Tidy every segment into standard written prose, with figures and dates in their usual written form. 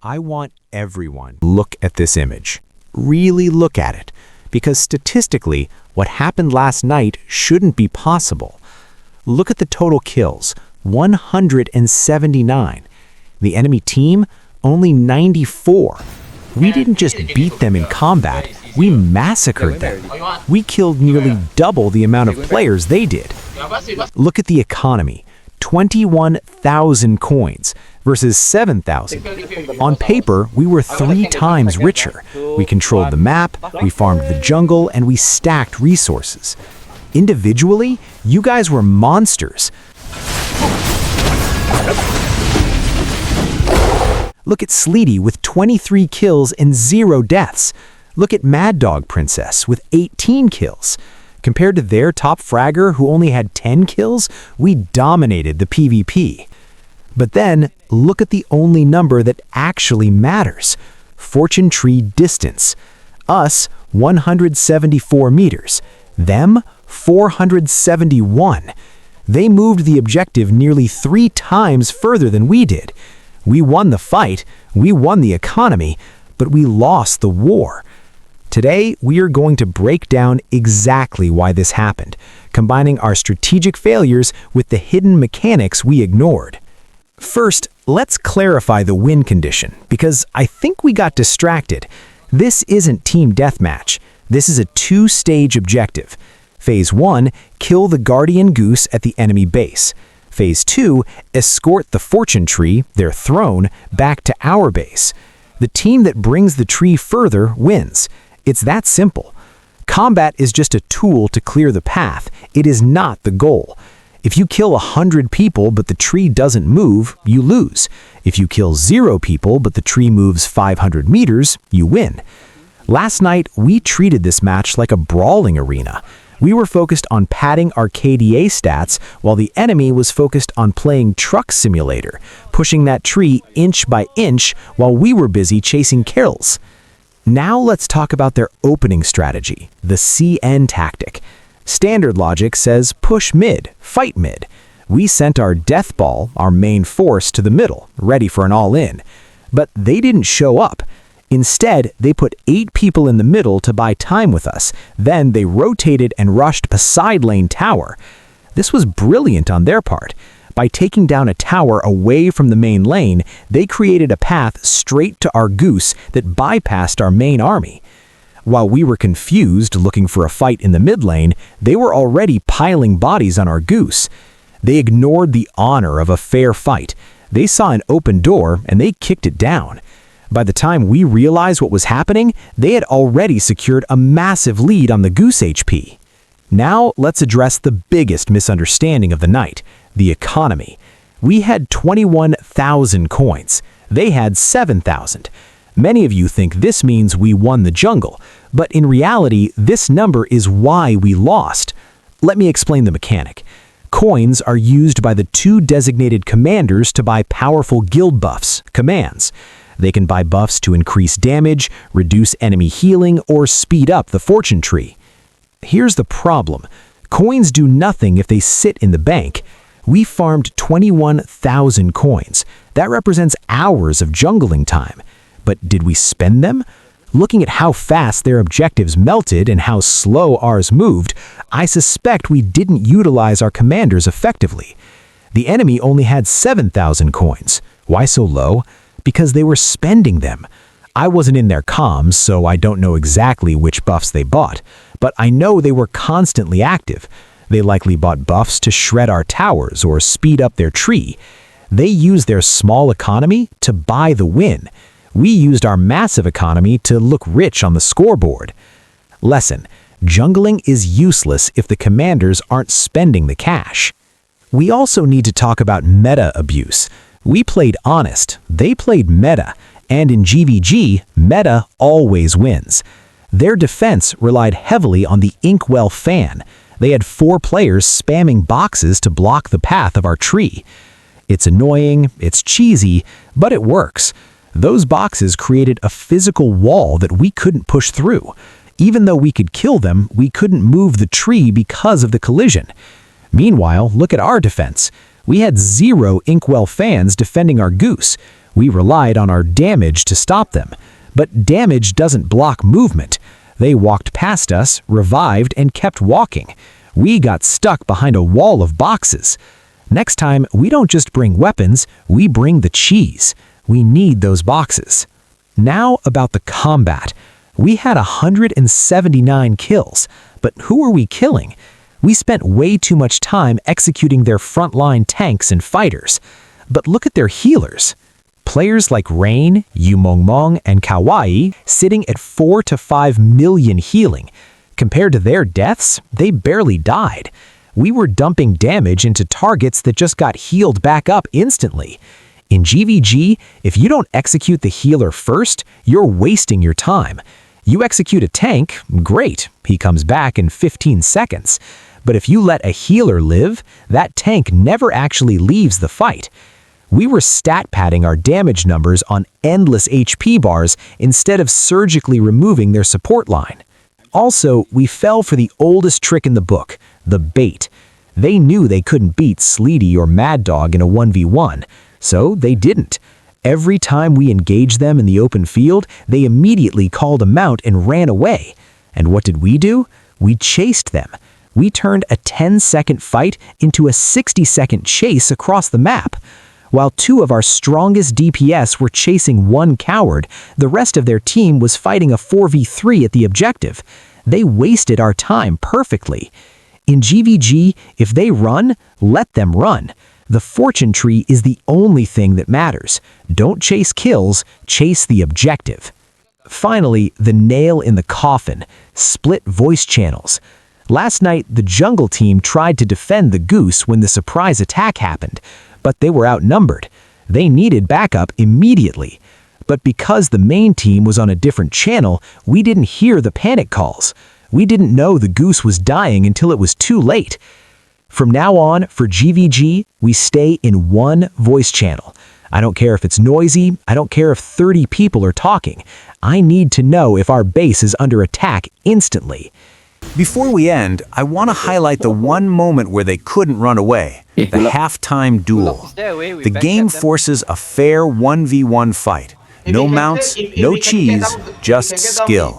I want everyone to look at this image. Really look at it. Because statistically, what happened last night shouldn't be possible. Look at the total kills, 179. The enemy team, only 94. We didn't just beat them in combat, we massacred them. We killed nearly double the amount of players they did. Look at the economy, 21,000 coins versus 7,000. On paper, we were 3 times richer. We controlled the map, we farmed the jungle, and we stacked resources. Individually, you guys were monsters. Look at Sleety with 23 kills and 0 deaths. Look at Mad Dog Princess with 18 kills. Compared to their top fragger who only had 10 kills, we dominated the PvP. But then, look at the only number that actually matters. Fortune Tree distance. Us, 174 meters. Them, 471. They moved the objective nearly 3 times further than we did. We won the fight, we won the economy, but we lost the war. Today, we are going to break down exactly why this happened, combining our strategic failures with the hidden mechanics we ignored. First, let's clarify the win condition, because I think we got distracted. This isn't team deathmatch. This is a 2-stage objective. Phase 1, kill the Guardian Goose at the enemy base. Phase 2, escort the Fortune Tree, their throne, back to our base. The team that brings the tree further wins. It's that simple. Combat is just a tool to clear the path. It is not the goal. If you kill 100 people but the tree doesn't move, you lose. If you kill 0 people but the tree moves 500 meters, you win. Last night, we treated this match like a brawling arena. We were focused on padding our KDA stats while the enemy was focused on playing Truck Simulator, pushing that tree inch by inch while we were busy chasing kills. Now let's talk about their opening strategy, the CN tactic. Standard logic says push mid, fight mid. We sent our death ball, our main force, to the middle, ready for an all-in. But they didn't show up. Instead, they put 8 people in the middle to buy time with us. Then they rotated and rushed a side lane tower. This was brilliant on their part. By taking down a tower away from the main lane, they created a path straight to our Goose that bypassed our main army. While we were confused looking for a fight in the mid lane, they were already piling bodies on our Goose. They ignored the honor of a fair fight. They saw an open door and they kicked it down. By the time we realized what was happening, they had already secured a massive lead on the Goose HP. Now let's address the biggest misunderstanding of the night, the economy. We had 21,000 coins. They had 7,000. Many of you think this means we won the jungle, but in reality, this number is why we lost. Let me explain the mechanic. Coins are used by the 2 designated commanders to buy powerful guild buffs, commands. They can buy buffs to increase damage, reduce enemy healing, or speed up the Fortune Tree. Here's the problem. Coins do nothing if they sit in the bank. We farmed 21,000 coins. That represents hours of jungling time. But did we spend them? Looking at how fast their objectives melted and how slow ours moved, I suspect we didn't utilize our commanders effectively. The enemy only had 7,000 coins. Why so low? Because they were spending them. I wasn't in their comms, so I don't know exactly which buffs they bought, but I know they were constantly active. They likely bought buffs to shred our towers or speed up their tree. They used their small economy to buy the win. We used our massive economy to look rich on the scoreboard. Lesson: jungling is useless if the commanders aren't spending the cash. We also need to talk about meta abuse. We played honest, they played meta, and in GvG, meta always wins. Their defense relied heavily on the Inkwell Fan. They had 4 players spamming boxes to block the path of our tree. It's annoying, it's cheesy, but it works. Those boxes created a physical wall that we couldn't push through. Even though we could kill them, we couldn't move the tree because of the collision. Meanwhile, look at our defense. We had 0 Inkwell Fans defending our Goose. We relied on our damage to stop them. But damage doesn't block movement. They walked past us, revived, and kept walking. We got stuck behind a wall of boxes. Next time, we don't just bring weapons, we bring the cheese. We need those boxes. Now about the combat. We had 179 kills, but who are we killing? We spent way too much time executing their frontline tanks and fighters. But look at their healers. Players like Rain, Yumongmong, and Kawaii sitting at 4 to 5 million healing. Compared to their deaths, they barely died. We were dumping damage into targets that just got healed back up instantly. In GvG, if you don't execute the healer first, you're wasting your time. You execute a tank, great, he comes back in 15 seconds. But if you let a healer live, that tank never actually leaves the fight. We were stat padding our damage numbers on endless HP bars instead of surgically removing their support line. Also, we fell for the oldest trick in the book, the bait. They knew they couldn't beat Sleety or Mad Dog in a 1v1, so they didn't. Every time we engaged them in the open field, they immediately called a mount and ran away. And what did we do? We chased them. We turned a 10-second fight into a 60-second chase across the map. While 2 of our strongest DPS were chasing one coward, the rest of their team was fighting a 4v3 at the objective. They wasted our time perfectly. In GvG, if they run, let them run. The fortune tree is the only thing that matters. Don't chase kills, chase the objective. Finally, the nail in the coffin, split voice channels. Last night, the jungle team tried to defend the Goose when the surprise attack happened, but they were outnumbered. They needed backup immediately. But because the main team was on a different channel, we didn't hear the panic calls. We didn't know the Goose was dying until it was too late. From now on, for GvG, we stay in one voice channel. I don't care if it's noisy, I don't care if 30 people are talking. I need to know if our base is under attack instantly. Before we end, I want to highlight the one moment where they couldn't run away, the halftime duel. The game forces a fair 1v1 fight. No mounts, no cheese, just skill.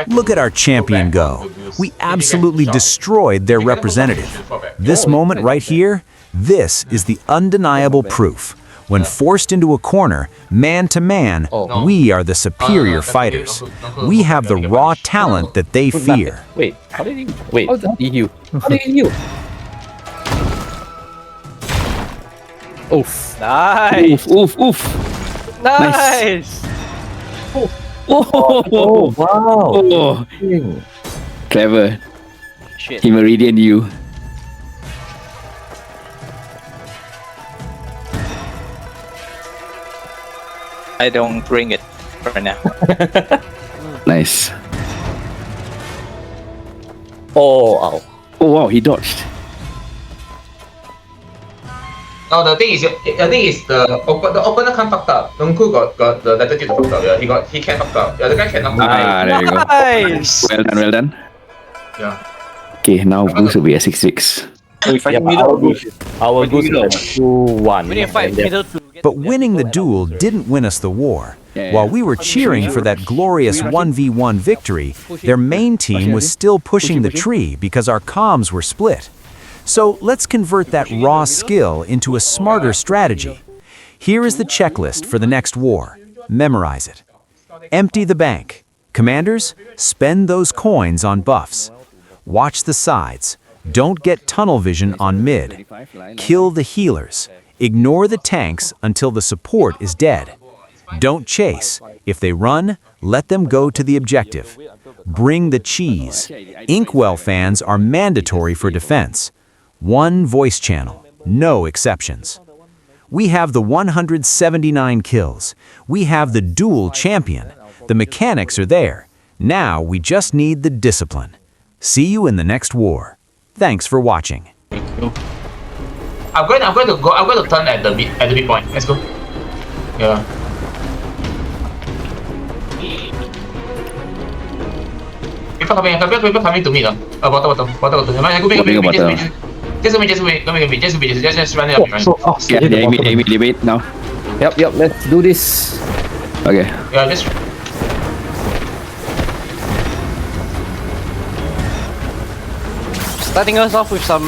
Look at our champion go. We absolutely destroyed their representative. This moment right here, this is the undeniable proof. When forced into a corner, man to man, we are the superior fighters. We have the raw talent that they fear. Wait, how did he? Wait, how did he? How did he? Oof! Nice! Oof! Oof! Nice! Oh, wow! Oh. Clever. Shit. He meridian you. I don't bring it right now. Nice. Oh, ow. Oh wow, he dodged. No, the thing is the opener can't fuck up. Nungku got the latitude to fuck up. Yeah, he can't fuck up. Yeah, the guy cannot fuck up. There you go. Nice! Well done, well done. Yeah. Okay, now Goose will be a 6-6. Our Goose is 2-1. We need to fight middle to get But winning the duel didn't win us the war. While we were cheering for that glorious 1v1 victory, their main team was still pushing the tree because our comms were split. So let's convert that raw skill into a smarter strategy. Here is the checklist for the next war. Memorize it. Empty the bank. Commanders, spend those coins on buffs. Watch the sides. Don't get tunnel vision on mid. Kill the healers. Ignore the tanks until the support is dead. Don't chase. If they run, let them go to the objective. Bring the cheese. Inkwell fans are mandatory for defense. One voice channel, no exceptions. We have the 179 kills. We have the duel champion. The mechanics are there. Now we just need the discipline. See you in the next war. Thanks for watching. I'm going to turn at the mid point. Let's go. Yeah. People coming to me though. Bottom. Just run it up. Yeah, they mid now. Yep, let's do this. Okay. Yeah, just Starting us off with some